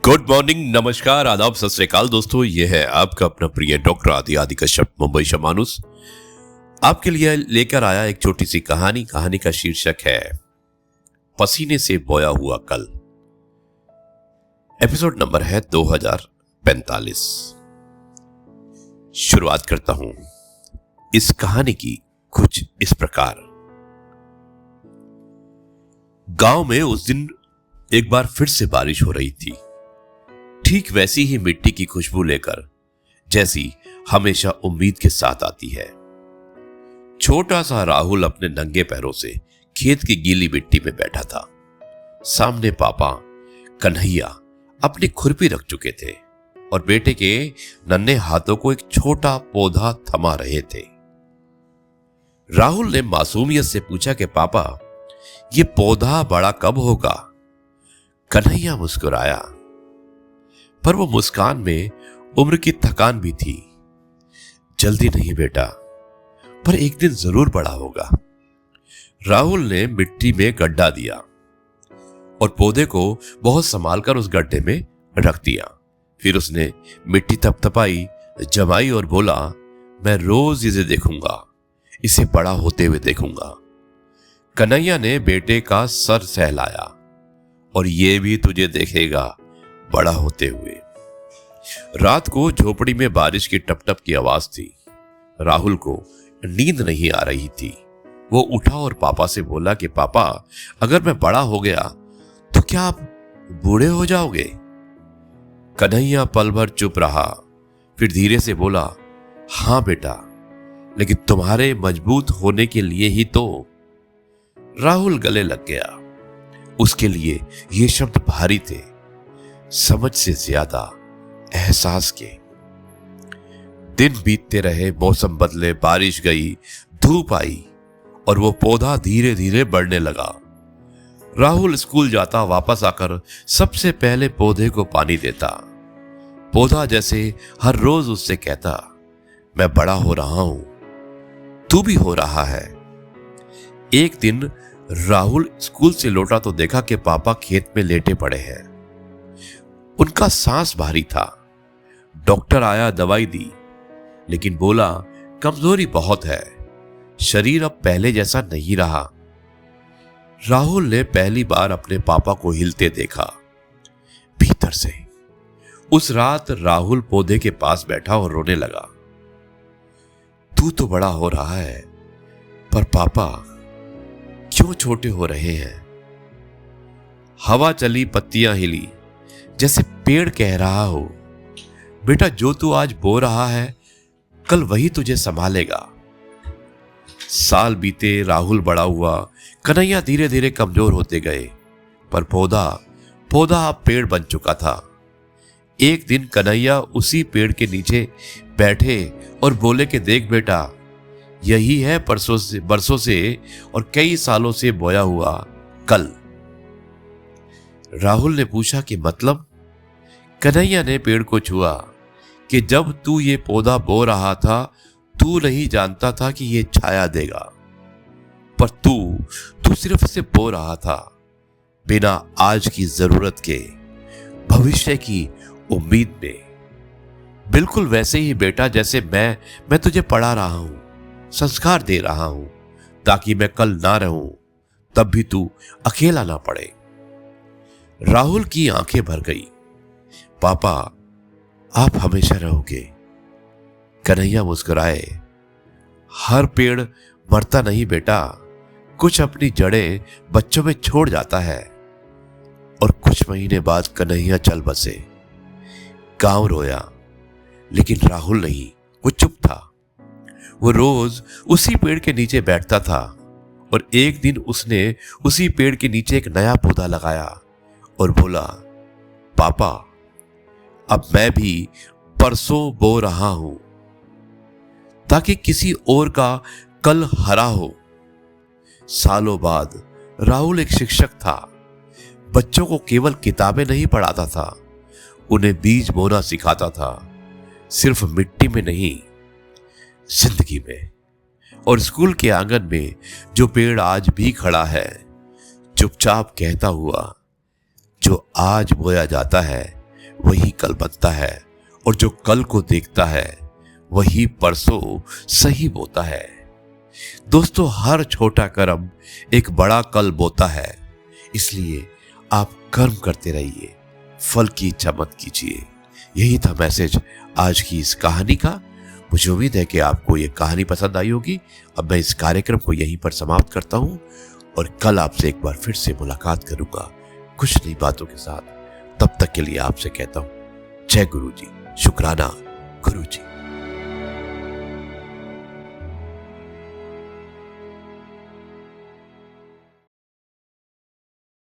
Good morning, नमस्कार, आदाब, सत श्री अकाल दोस्तों। ये है आपका अपना प्रिय डॉक्टर आदि कश्यप, मुंबई शमानुस, आपके लिए लेकर आया एक छोटी सी कहानी। कहानी का शीर्षक है पसीने से बोया हुआ कल। एपिसोड नंबर है 2045। शुरुआत करता हूं इस कहानी की कुछ इस प्रकार। गांव में उस दिन एक बार फिर से बारिश हो रही थी, ठीक वैसी ही मिट्टी की खुशबू लेकर जैसी हमेशा उम्मीद के साथ आती है। छोटा सा राहुल अपने नंगे पैरों से खेत की गीली मिट्टी में बैठा था। सामने पापा कन्हैया अपनी खुरपी रख चुके थे और बेटे के नन्हे हाथों को एक छोटा पौधा थमा रहे थे। राहुल ने मासूमियत से पूछा कि पापा, ये पौधा बड़ा कब होगा? कन्हैया मुस्कुराया, पर वो मुस्कान में उम्र की थकान भी थी। जल्दी नहीं बेटा, पर एक दिन जरूर बड़ा होगा। राहुल ने मिट्टी में गड्ढा दिया और पौधे को बहुत संभालकर उस गड्ढे में रख दिया। फिर उसने मिट्टी थपथपाई, जमाई और बोला, मैं रोज इसे देखूंगा, इसे बड़ा होते हुए देखूंगा। कन्हैया ने बेटे का सर सहलाया, और ये भी तुझे देखेगा बड़ा होते हुए। रात को झोपड़ी में बारिश की टपटप की आवाज थी। राहुल को नींद नहीं आ रही थी। वो उठा और पापा से बोला कि पापा, अगर मैं बड़ा हो गया तो क्या आप बूढ़े हो जाओगे? कन्हैया पल भर चुप रहा, फिर धीरे से बोला, हां बेटा, लेकिन तुम्हारे मजबूत होने के लिए ही तो। राहुल गले लग गया। उसके लिए ये शब्द भारी थे, समझ से ज्यादा एहसास के। दिन बीतते रहे, मौसम बदले, बारिश गई, धूप आई और वो पौधा धीरे धीरे बढ़ने लगा। राहुल स्कूल जाता, वापस आकर सबसे पहले पौधे को पानी देता। पौधा जैसे हर रोज उससे कहता, मैं बड़ा हो रहा हूं, तू भी हो रहा है। एक दिन राहुल स्कूल से लौटा तो देखा कि पापा खेत में लेटे पड़े हैं। उनका सांस भारी था। डॉक्टर आया, दवाई दी, लेकिन बोला कमजोरी बहुत है, शरीर अब पहले जैसा नहीं रहा। राहुल ने पहली बार अपने पापा को हिलते देखा भीतर से। उस रात राहुल पौधे के पास बैठा और रोने लगा। तू तो बड़ा हो रहा है, पर पापा क्यों छोटे हो रहे हैं? हवा चली, पत्तियां हिली, जैसे पेड़ कह रहा हो, बेटा जो तू आज बो रहा है, कल वही तुझे संभालेगा। साल बीते, राहुल बड़ा हुआ, कन्हैया धीरे धीरे कमजोर होते गए, पर पौधा अब पेड़ बन चुका था। एक दिन कन्हैया उसी पेड़ के नीचे बैठे और बोले कि देख बेटा, यही है बरसों से और कई सालों से बोया हुआ कल। राहुल ने पूछा कि मतलब? कन्हैया ने पेड़ को छुआ कि जब तू ये पौधा बो रहा था, तू नहीं जानता था कि ये छाया देगा, पर तू सिर्फ इसे बो रहा था, बिना आज की जरूरत के, भविष्य की उम्मीद में। बिल्कुल वैसे ही बेटा, जैसे मैं तुझे पढ़ा रहा हूं, संस्कार दे रहा हूं, ताकि मैं कल ना रहूं, तब भी तू अकेला ना पड़े। राहुल की आंखें भर गई। पापा, आप हमेशा रहोगे। कन्हैया मुस्कुराए। हर पेड़ मरता नहीं बेटा, कुछ अपनी जड़ें बच्चों में छोड़ जाता है। और कुछ महीने बाद कन्हैया चल बसे। गांव रोया, लेकिन राहुल नहीं, वो चुप था। वो रोज उसी पेड़ के नीचे बैठता था, और एक दिन उसने उसी पेड़ के नीचे एक नया पौधा लगाया और बोला, पापा, अब मैं भी परसों बो रहा हूं, ताकि किसी और का कल हरा हो। सालों बाद राहुल एक शिक्षक था। बच्चों को केवल किताबें नहीं पढ़ाता था, उन्हें बीज बोना सिखाता था, सिर्फ मिट्टी में नहीं, जिंदगी में। और स्कूल के आंगन में जो पेड़ आज भी खड़ा है, चुपचाप कहता हुआ, जो आज बोया जाता है वही कल बनता है, और जो कल को देखता है वही परसों सही बोता है। दोस्तों, हर छोटा कर्म एक बड़ा कल बोता है, इसलिए आप कर्म करते रहिए, फल की इच्छा मत कीजिए। यही था मैसेज आज की इस कहानी का। मुझे उम्मीद है कि आपको ये कहानी पसंद आई होगी। अब मैं इस कार्यक्रम को यहीं पर समाप्त करता हूं और कल आपसे एक बार फिर से मुलाकात करूंगा कुछ नई बातों के साथ। तब तक के लिए आपसे कहता हूं जय गुरु जी, शुक्राना गुरु जी।